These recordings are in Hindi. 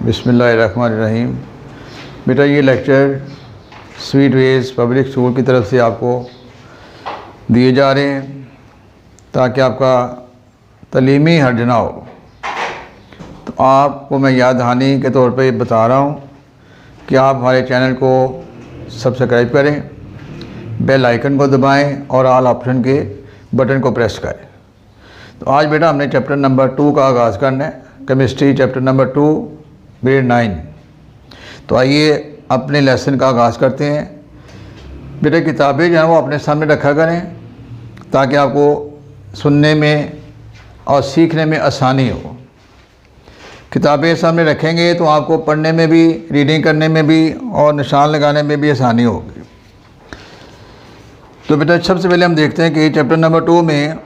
बिस्मिल्लाहिर्रहमानिर्रहीम। बेटा ये lecture Sweet Wedge Public School की तरफ से आपको दिए जा रहे हैं ताकि आपका तलीमी हर्ज ना हो। तो आपको मैं याद दहानी के तौर पे बता रहा हूँ कि आप हमारे चैनल को सब्सक्राइब करें, बेल आइकन को दबाएं और ऑल ऑप्शन के बटन को प्रेस करें। तो आज बेटा हमने चैप्टर नंबर 2 का आगाज़ करना है, केमिस्ट्री चैप्टर नंबर 2 ग्रेड 9। तो आइए अपने लेसन का आगाज़ करते हैं। बेटा किताबें जो हैं वो अपने सामने रखा करें ताकि आपको सुनने में और सीखने में आसानी हो। किताबें सामने रखेंगे तो आपको पढ़ने में भी, रीडिंग करने में भी और निशान लगाने में भी आसानी होगी। तो बेटा सबसे पहले हम देखते हैं कि चैप्टर नंबर 2 में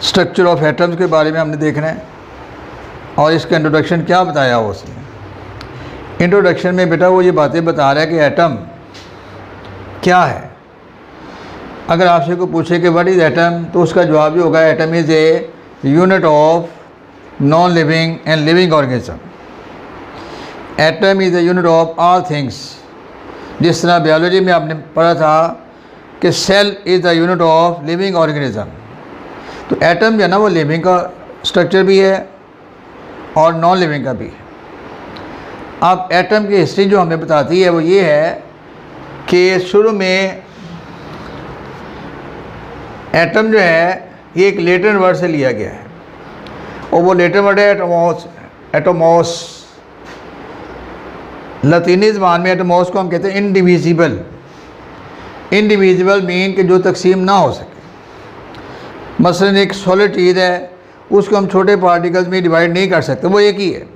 स्ट्रक्चर ऑफ एटम्स के बारे में हमने देखना है और इसका इंट्रोडक्शन क्या बताया हो उसने। इंट्रोडक्शन में बेटा वो ये बातें बता रहा है कि एटम क्या है। अगर आपसे कोई पूछे कि व्हाट इज़ एटम, तो उसका जवाब भी होगा atom is a unit of non living and living organism. Atom is a unit of all things. जिस तरह बायोलॉजी में आपने पढ़ा था कि cell is the unit of living organism, तो एटम जो है ना वो लिविंग का स्ट्रक्चर भी है और नॉन लिविंग का भी है। अब एटम की हिस्ट्री जो हमें बताती है वो ये है कि शुरू में एटम जो है ये एक लेटिन वर्ड से लिया गया है और वो लेटिन वर्ड है एटमॉस। एटमॉस लतीनी ज़बान में एटमॉस को हम कहते हैं इंडिविजिबल। इंडिविजिबल मीन कि जो तकसीम ना हो सके। मसलन एक सॉलिड चीज़ है, उसको हम छोटे पार्टिकल्स में डिवाइड नहीं कर सकते, वो एक ही है।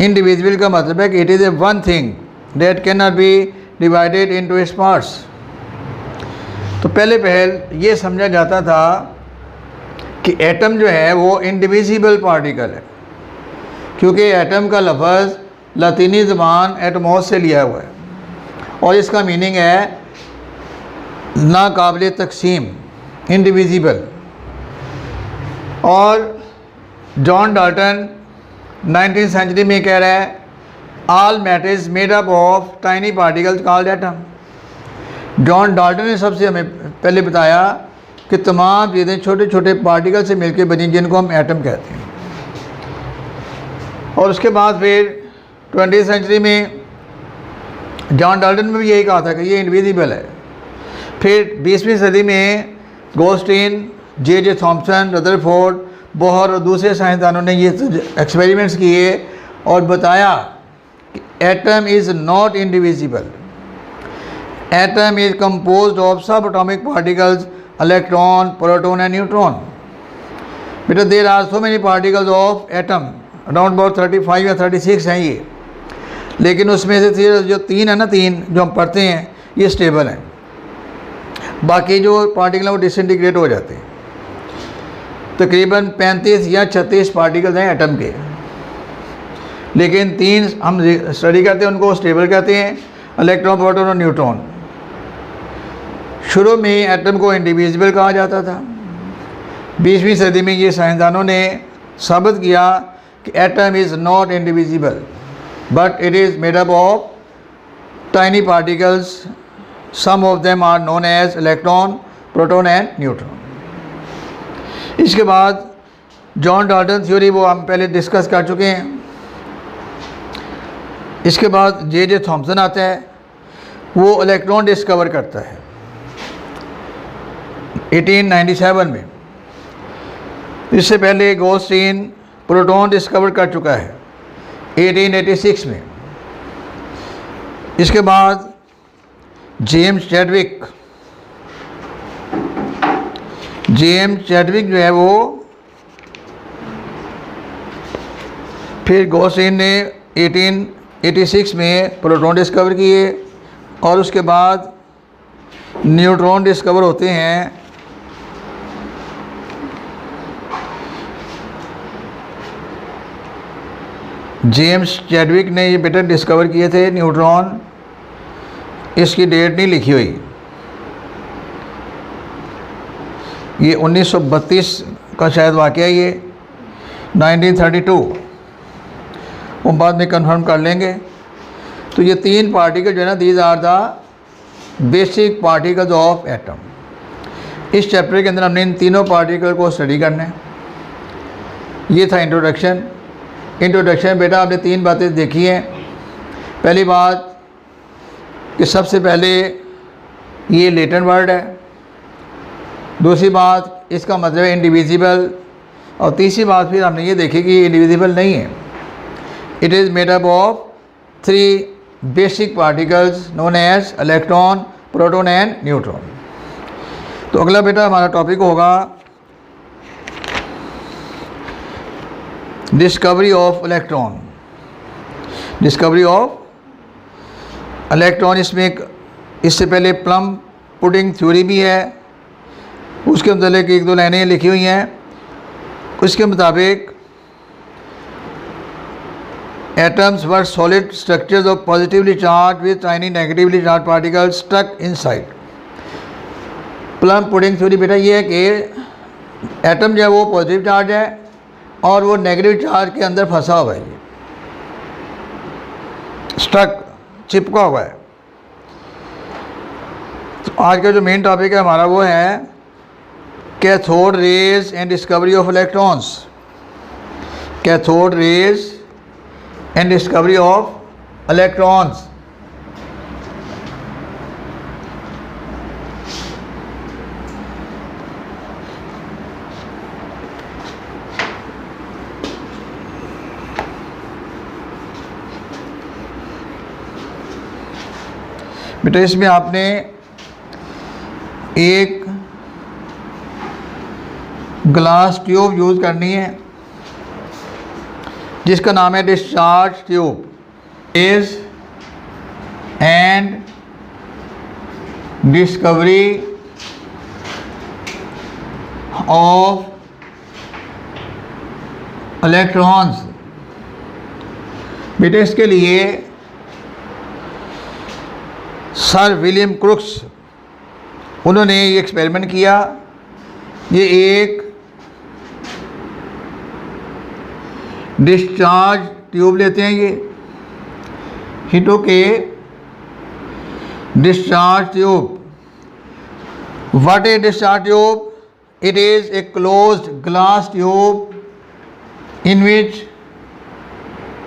इंडिविजुअल का मतलब है कि it is A one thing that can not be divided into its parts. तो पहले ये समझा जाता था कि एटम जो है वो इंडिविजिबल पार्टिकल है, क्योंकि एटम का लफ्ज़ लतीनी ज़बान एटमॉस से लिया हुआ है और इसका मीनिंग है नाकाबिल तकसीम, इंडिविजिबल। और जॉन डाल्टन 19th सेंचुरी में कह रहा है all matter is made up of tiny particles called atom. John Dalton ने सबसे हमें पहले बताया कि तमाम चीज़ें छोटे छोटे पार्टिकल से मिलकर बनी जिनको हम एटम कहते हैं। और उसके बाद फिर 20th सेंचुरी में जॉन डाल्टन ने भी यही कहा था कि ये इंडिविजिबल है। फिर 20वीं सदी में Goldstein, J Thomson, Rutherford, Bohr और दूसरे साइंसदानों ने ये एक्सपेरिमेंट्स किए और बताया कि atom is not indivisible. Atom is composed of subatomic particles, electron, proton and neutron. बेटा there are so many particles of atom, around about 35 या 36 हैं ये, लेकिन उसमें से जो 3 है ना, 3 जो हम पढ़ते हैं ये स्टेबल हैं, बाकी जो पार्टिकल हैं वो डिसइंटीग्रेट हो जाते हैं। तकरीबन 35 या 36 पार्टिकल्स हैं एटम के, लेकिन 3 हम स्टडी करते हैं उनको स्टेबल कहते हैं, इलेक्ट्रॉन, प्रोटॉन और न्यूट्रॉन। शुरू में एटम को इंडिविजिबल कहा जाता था। 20वीं सदी में ये साइंसदानों ने साबित किया कि atom is not indivisible but it is made up of tiny particles. Some of them are known as electron, proton and neutron. इसके बाद जॉन डाल्टन थ्योरी वो हम पहले डिस्कस कर चुके हैं। इसके बाद जे थॉम्सन आता है, वो इलेक्ट्रॉन डिस्कवर करता है 1897 में। इससे पहले गोल्डस्टीन प्रोटॉन डिस्कवर कर चुका है 1886 में। इसके बाद जेम्स चैडविक जो है वो, फिर गोल्डस्टीन ने 1886 में प्रोटॉन डिस्कवर किए और उसके बाद न्यूट्रॉन डिस्कवर होते हैं जेम्स चैडविक ने ये बेटा डिस्कवर किए थे न्यूट्रॉन। इसकी डेट नहीं लिखी हुई, ये 1932 का शायद वाक़या ये। 1932, वो बाद में कंफर्म कर लेंगे। तो ये 3 पार्टिकल जो है ना, these are the basic particles of atom. इस चैप्टर के अंदर हमने इन तीनों पार्टिकल को स्टडी करना है। ये था इंट्रोडक्शन। इंट्रोडक्शन बेटा आपने 3 बातें देखी हैं। पहली बात कि सबसे पहले ये लेटेंट वर्ड है। दूसरी बात इसका मतलब है इंडिविजिबल। और तीसरी बात फिर हमने ये देखी कि ये इंडिविजिबल नहीं है। It is made up of 3 basic particles known as electron, proton and neutron. तो अगला बेटा हमारा टॉपिक होगा discovery of electron. Discovery of electron, इसमें इससे पहले प्लम पुडिंग थ्योरी भी है, उसके मतलब 1-2 लाइनें लिखी हुई हैं। उसके मुताबिक atoms were solid structures of positively charge with tiny negatively charge particles stuck inside. Plum pudding theory बेटा ये है कि एटम जो है वो पॉजिटिव चार्ज है और वो नेगेटिव चार्ज के अंदर फंसा हुआ है, स्टक, चिपका हुआ है। तो आज का जो मेन टॉपिक है हमारा वो है cathode rays and discovery of electrons. Cathode rays and discovery of electrons. बेटा इसमें आपने एक ग्लास ट्यूब यूज़ करनी है जिसका नाम है discharge tube. Is and discovery of electrons. बेटा इसके लिए सर विलियम क्रुक्स उन्होंने ये एक्सपेरिमेंट किया। ये एक डिस्चार्ज ट्यूब लेते हैं, ये हिटो के discharge tube. What is discharge tube? It is a closed glass tube in which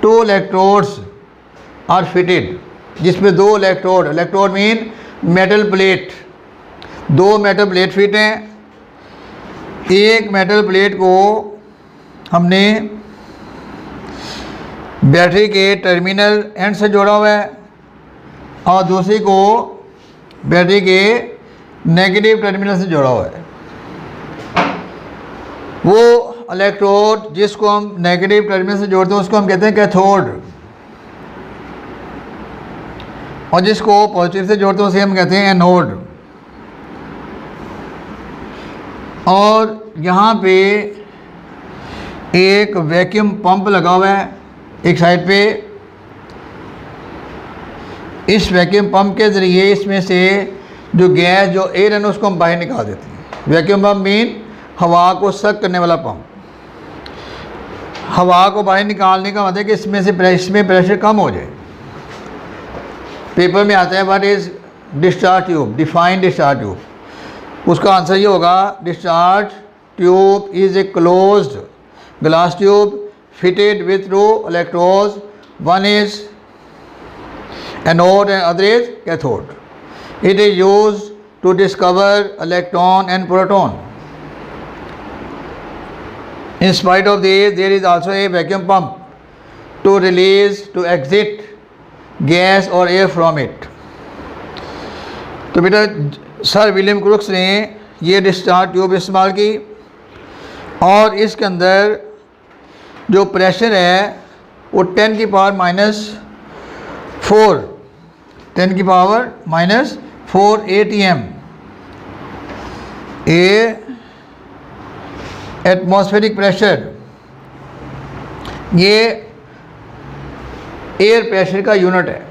2 electrodes are fitted, जिसमें 2 electrode, electrode mean metal plate, 2 metal plate fit हैं। एक मेटल प्लेट को हमने बैटरी के टर्मिनल एंड से जोड़ा हुआ है और दूसरी को बैटरी के नेगेटिव टर्मिनल से जोड़ा हुआ है। वो इलेक्ट्रोड जिसको हम नेगेटिव टर्मिनल से जोड़ते हैं उसको हम कहते हैं कैथोड, और जिसको पॉजिटिव से जोड़ते हैं उसे हम कहते हैं एनोड। और यहाँ पे एक वैक्यूम पंप लगा हुआ है एक साइड पे। इस वैक्यूम पंप के ज़रिए इसमें से जो गैस, जो एयर है ना, उसको हम बाहर निकाल देते हैं। वैक्यूम पंप मीन हवा को सक करने वाला पंप। हवा को बाहर निकालने का मतलब है कि इसमें प्रेशर कम हो जाए। पेपर में आता है what is discharge tube, define discharge tube. उसका आंसर ये होगा discharge tube is a closed glass tube fitted with 2 electrodes, one is anode and other is cathode. It is used to discover electron and proton. In spite of this, there is also a vacuum pump to release, to exit gas or air from it. तो बेटा सर विलियम क्रुक्स ने ये डिस्चार्ज ट्यूब इस्तेमाल की और इसके अंदर जो प्रेशर है वो 10 की power minus 4 ATM atmospheric pressure, ये एयर प्रेशर का यूनिट है।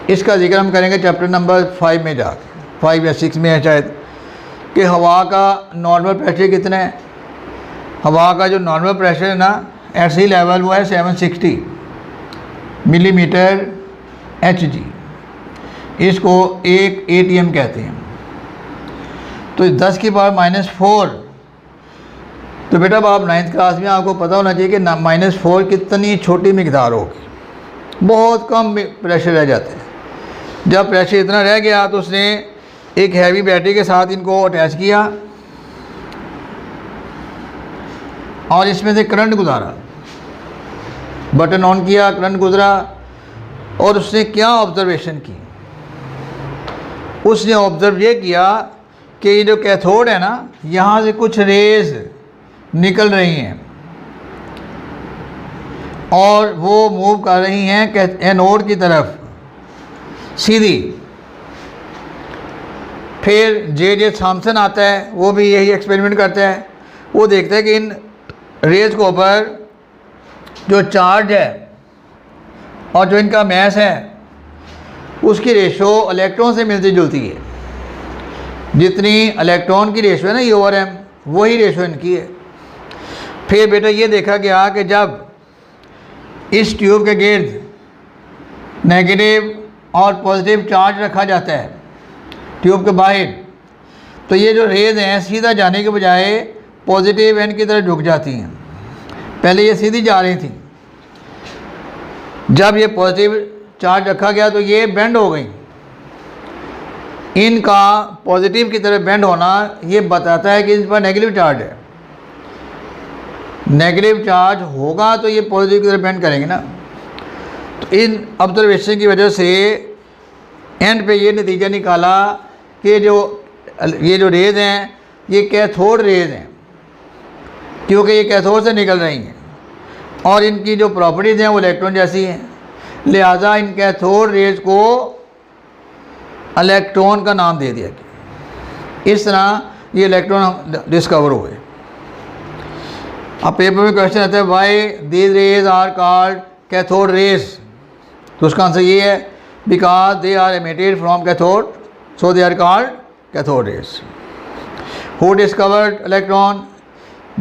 इसका जिक्र हम करेंगे चैप्टर नंबर 5 में जाकर, 5 या 6 में है शायद, कि हवा का नॉर्मल प्रेशर कितना है। हवा का जो नॉर्मल प्रेशर है ना एट सी लेवल वो है 760 मिलीमीटर HG। इसको एक ATM कहते हैं। तो 10 की पावर -4, तो बेटा अब आप 9th क्लास में आपको पता होना चाहिए कि -4 कितनी छोटी मिकदार होगी, बहुत कम प्रेशर रह जाता है। जब प्रेशर इतना रह गया तो उसने एक हैवी बैटरी के साथ इनको अटैच किया और इसमें से करंट गुजारा, बटन ऑन किया, करंट गुजरा, और उसने क्या ऑब्जर्वेशन की, उसने ऑब्ज़र्व ये किया कि ये जो कैथोड है ना, यहाँ से कुछ रेज़ निकल रही हैं और वो मूव कर रही हैं एनोड की तरफ सीधी। फिर जे थॉम्सन आता है, वो भी यही एक्सपेरिमेंट करता है। वो देखता है कि इन रेज़ के ऊपर जो चार्ज है और जो इनका मैस है उसकी रेशो इलेक्ट्रॉन से मिलती जुलती है। जितनी इलेक्ट्रॉन की रेशो है ना E/m, वही रेशो इनकी है। फिर बेटा ये देखा गया कि जब इस ट्यूब के गिर्द नेगेटिव और पॉजिटिव चार्ज रखा जाता है ट्यूब के बाहर, तो ये जो रेज़ हैं सीधा जाने के बजाय पॉजिटिव एंड की तरफ झुक जाती हैं। पहले ये सीधी जा रही थी, जब ये पॉजिटिव चार्ज रखा गया तो ये बेंड हो गई। इनका पॉजिटिव की तरफ बेंड होना ये बताता है कि इन पर नेगेटिव चार्ज है। नेगेटिव चार्ज होगा तो ये पॉजिटिव की तरफ बेंड करेंगे ना। तो इन ऑब्जर्वेशन की वजह से एंड पे ये नतीजा निकाला कि ये जो रेज़ हैं ये कैथोड रेज़ हैं, क्योंकि ये कैथोड से निकल रही हैं और इनकी जो प्रॉपर्टीज़ हैं वो इलेक्ट्रॉन जैसी हैं। लिहाजा इन कैथोड रेज़ को इलेक्ट्रॉन का नाम दे दिया गया। इस तरह ये इलेक्ट्रॉन डिस्कवर हुए। अब पेपर में क्वेश्चन आता है why these rays are called cathode rays, तो उसका आंसर ये है because they are emitted from cathode, so they are called cathode rays. Who discovered electron?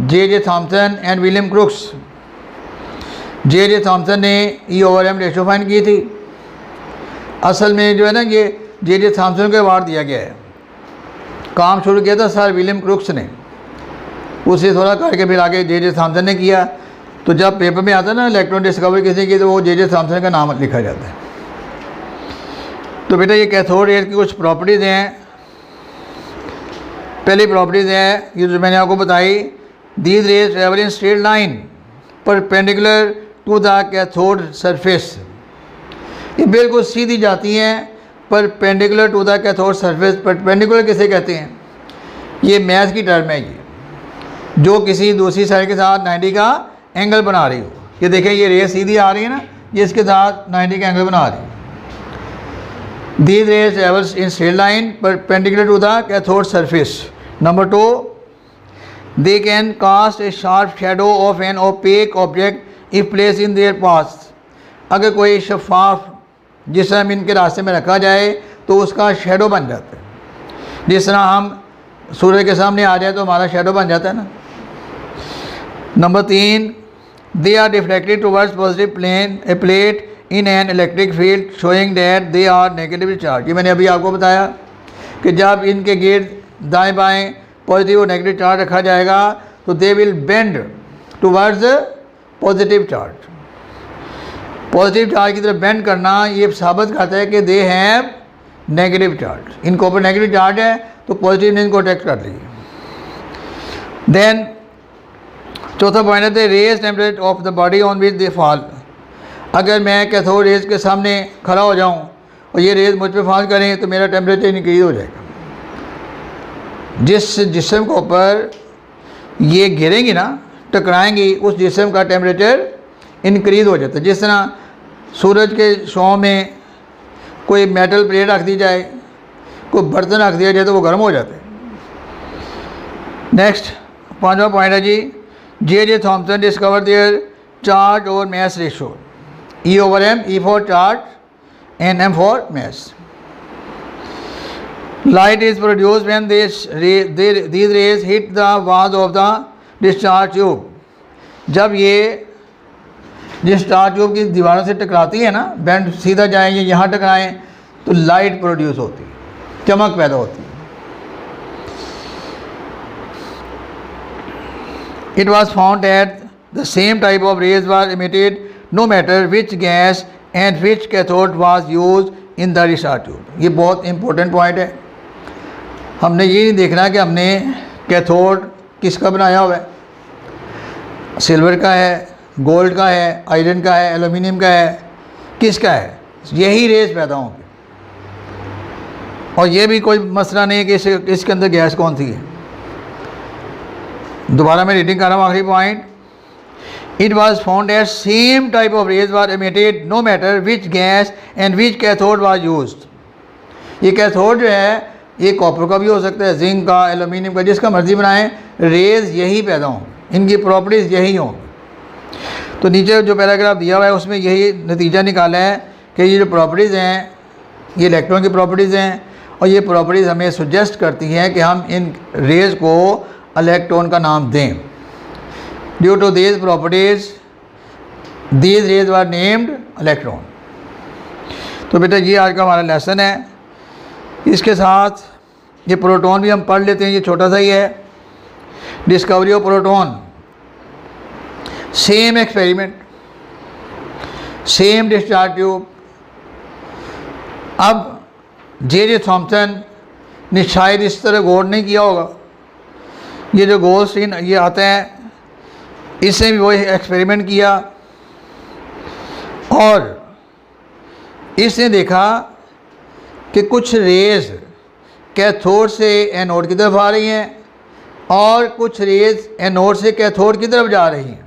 J Thomson and William Crookes. J Thomson ने E/m रेशो फाइंड की थी। असल में जो है ना ये जे थॉम्सन को अवार्ड दिया गया है। काम शुरू किया था सर विलियम क्रुक्स ने, उसे थोड़ा करके फिर आगे जे थॉम्सन ने किया। तो जब पेपर में आता है ना इलेक्ट्रॉन डिस्कवरी किसी की, तो वो जे थॉम्सन का नाम लिखा जाता है। तो बेटा ये कैथोड रेज की कुछ प्रॉपर्टीज़ हैं। पहली प्रॉपर्टीज़ है ये जो मैंने आपको बताई, these rays travel in straight line perpendicular to the cathode surface. ये बिल्कुल सीधी जाती हैं perpendicular to the cathode surface. Perpendicular किसे कहते हैं? ये मैथ की टर्म है, ये जो किसी दूसरी साइड के साथ 90 का एंगल बना रही हो। ये देखें ये रेज सीधी आ रही है ना, ये इसके साथ 90 का एंगल बना रही है। These rays travels in straight line perpendicular to the cathode surface. Number 2, they can cast a sharp shadow of an opaque object if placed in their path. अगर कोई शफाफ जिस्म इनके रास्ते में रखा जाए तो उसका शेडो बन जाता है। जिस तरह हम सूर्य के सामने आ जाए तो हमारा शेडो बन जाता है ना। Number 3, they are deflected towards positive plane a plate in an electric field showing that they are negatively charge. ये मैंने अभी आपको बताया कि जब इनके गिर्द दाएं बाएं पॉजिटिव और नेगेटिव चार्ज रखा जाएगा तो they will bend towards positive charge. Positive charge की तरफ बेंड करना ये साबित करता है कि दे हैव नेगेटिव चार्ज। इनके ऊपर नेगेटिव चार्ज है तो पॉजिटिव ने इनको अटैक कर लिया। देन चौथा पॉइंट है the rays temperature of the body on which they fall. अगर मैं कैथोड रेज के सामने खड़ा हो जाऊं और ये रेज मुझ पे फॉल करें तो मेरा टेम्परेचर इंक्रीज हो जाएगा। जिस जिस्म के ऊपर ये गिरेंगी ना, टकराएंगी, उस जिस्म का टेम्परेचर इंक्रीज हो जाता है। जिस तरह सूरज के शॉ में कोई मेटल प्लेट रख दी जाए, कोई बर्तन रख दिया जाए तो वो गर्म हो जाता है। नेक्स्ट 5वां पॉइंट है J, J Thomson discover their charge और mass ratio. E/m, E for charge and M for mass. Light is produced when these rays hit the walls of the discharge tube. जब ये जिस स्टार ट्यूब की दीवारों से टकराती है ना, बेंड सीधा जाएं या यहाँ टकराएं, तो लाइट प्रोड्यूस होती है, चमक पैदा होती है। It was found that the same type of rays was emitted no matter which gas and which cathode was use in the star tube. ये बहुत इंपॉर्टेंट पॉइंट है। हमने ये नहीं देखना कि हमने कैथोड किसका बनाया हुआ है, सिल्वर का है, गोल्ड का है, आयरन का है, एल्युमिनियम का है, किसका है, यही रेज पैदा होंगे। और ये भी कोई मसला नहीं है कि इसके अंदर गैस कौन सी है। दोबारा मैं रीडिंग कर रहा हूँ आखिरी point. It was found at same type of rays was emitted no matter which gas and which cathode was used. ये कैथोड जो है ये कॉपर का भी हो सकता है, जिंक का, एल्युमिनियम का, जिसका मर्जी बनाएं, रेज यही पैदा हों, इनकी प्रॉपर्टीज़ यही हों। तो नीचे जो पैराग्राफ दिया हुआ है उसमें यही नतीजा निकाला है कि ये जो प्रॉपर्टीज़ हैं ये इलेक्ट्रॉन की प्रॉपर्टीज़ हैं, और ये प्रॉपर्टीज़ हमें सुजेस्ट करती हैं कि हम इन रेज को इलेक्ट्रॉन का नाम दें। Due to these properties these rays were named electron. तो बेटा ये आज का हमारा लेसन है। इसके साथ ये प्रोटॉन भी हम पढ़ लेते हैं, ये छोटा सा ही है। Discovery of proton, same experiment, same discharge tube. अब जे थॉम्सन ने शायद इस तरह गौर नहीं किया होगा। ये जो गोल्डस्टीन ये आता है, इसने भी वही एक्सपेरिमेंट किया और इसने देखा कि कुछ रेज कैथोड से एनोड की तरफ आ रही हैं और कुछ रेज एनोड से कैथोड की तरफ जा रही हैं।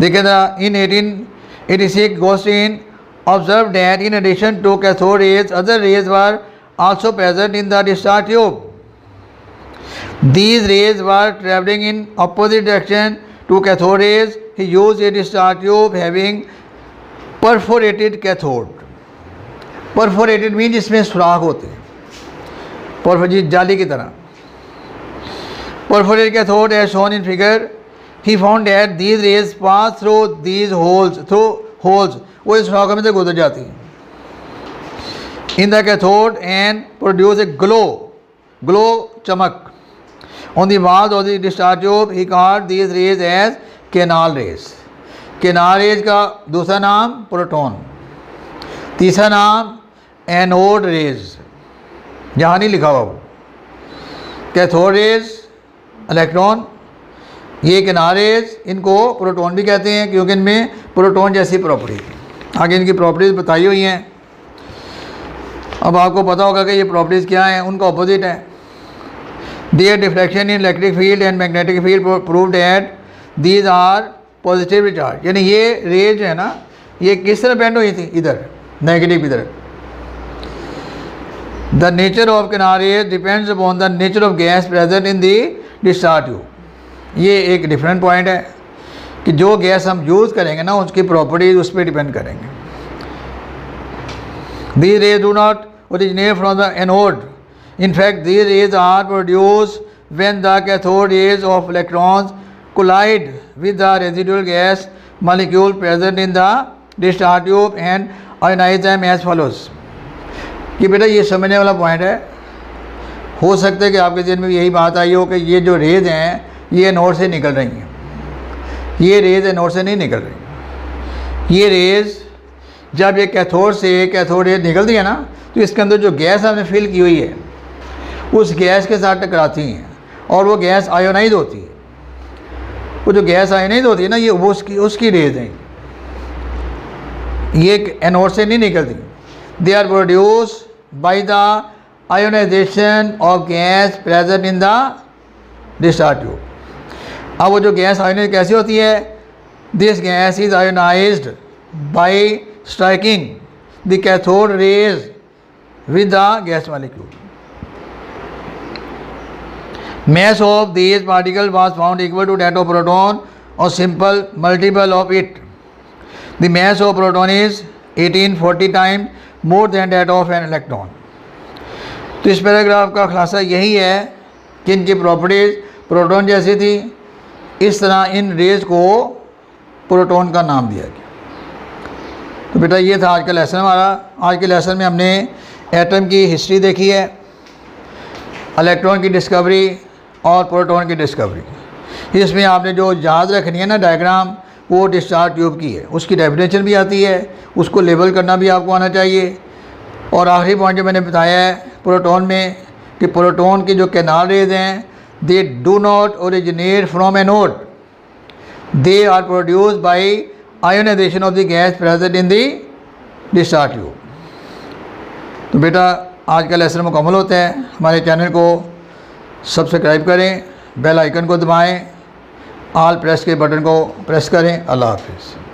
देखें ज़रा, इन 1886 Goldstein observed that in addition to cathode rays, other rays were also present in the discharge tube. These rays were traveling in opposite direction to cathode rays. He used a discharge tube having perforated cathode. Perforated means इसमें सुराख होते हैं, परफोरेटेड जाली की तरह। Perforated cathode as shown in figure. He found that these rays pass through these holes. वो इस सुराखों में से गुजर जाती हैं in the cathode and produce a glow चमक on the walls of the discharge tube. He called these rays as canal rays. Canal rays का दूसरा नाम प्रोटॉन, तीसरा नाम एनोड रेज, यहाँ नहीं लिखा हुआ वो। कैथोड रेज इलेक्ट्रॉन, ये केनाल रेज, इनको प्रोटॉन भी कहते हैं क्योंकि इनमें प्रोटॉन जैसी प्रॉपर्टी, आगे इनकी प्रॉपर्टीज़ बताई हुई हैं। अब आपको पता होगा कि ये प्रॉपर्टीज़ क्या हैं, उनका ऑपोजिट है। Their deflection in electric field and magnetic field proved that these are positively charge. यानी ये रेज है ना, ये किस तरह बेंड हुई थी, इधर नेगेटिव इधर। The nature of canal raise depends upon the nature of gas present in the discharge tube. ये एक डिफरेंट पॉइंट है कि जो गैस हम यूज़ करेंगे ना उसकी प्रॉपर्टीज उस पर डिपेंड करेंगे। These rays do not originate from the anode. In fact, these rays are produced when the cathode rays of electrons collide with the residual gas molecule present in the discharge tube and ionize them as follows. कि बेटा ये समझने वाला पॉइंट है। हो सकता है कि आपके जहन में यही बात आई हो कि ये जो रेज हैं ये एनोड से निकल रही हैं। ये रेज एनोड से नहीं निकल रही। ये रेज जब ये कैथोड रेज निकलती है ना, तो इसके अंदर जो गैस हमने फिल की हुई है उस गैस के साथ टकराती हैं और वो गैस आयोनाइज होती है। वो जो गैस आयोनाइज होती है ना, ये वो उसकी रेज हैं। ये एनोड से नहीं निकलती। They are produce by the ionization of gas present in the discharge tube. अब वो जो गैस आयोनाइज कैसी होती है, this gas is ionized by striking the cathode rays with the gas molecule. Mass of these particles was found equal to that of proton or simple multiple of it. The mass of proton is 1840 times more than that of an electron. तो इस पैराग्राफ का खुलासा यही है कि इनकी प्रॉपर्टीज़ प्रोटॉन जैसी थी, इस तरह इन रेज को प्रोटॉन का नाम दिया गया। तो बेटा ये था आज का लेसन हमारा। आज के लेसन में हमने एटम की हिस्ट्री देखी है, इलेक्ट्रॉन की डिस्कवरी और प्रोटॉन की डिस्कवरी। इसमें आपने जो याद रखनी है ना डायग्राम, वो डिस्चार्ज ट्यूब की है, उसकी डेफिनेशन भी आती है, उसको लेबल करना भी आपको आना चाहिए। और आखिरी पॉइंट जो मैंने बताया है प्रोटॉन में कि प्रोटॉन के जो कैनाल रेज हैं, they do not originate from anode, they are produce by ionization of the gas present in the discharge tube. तो बेटा आज का लेसन मुकम्मल होता है। हमारे चैनल को सब्सक्राइब करें, बेल आइकन को दबाएं, ऑल प्रेस के बटन को प्रेस करें। अल्लाह हाफिज़।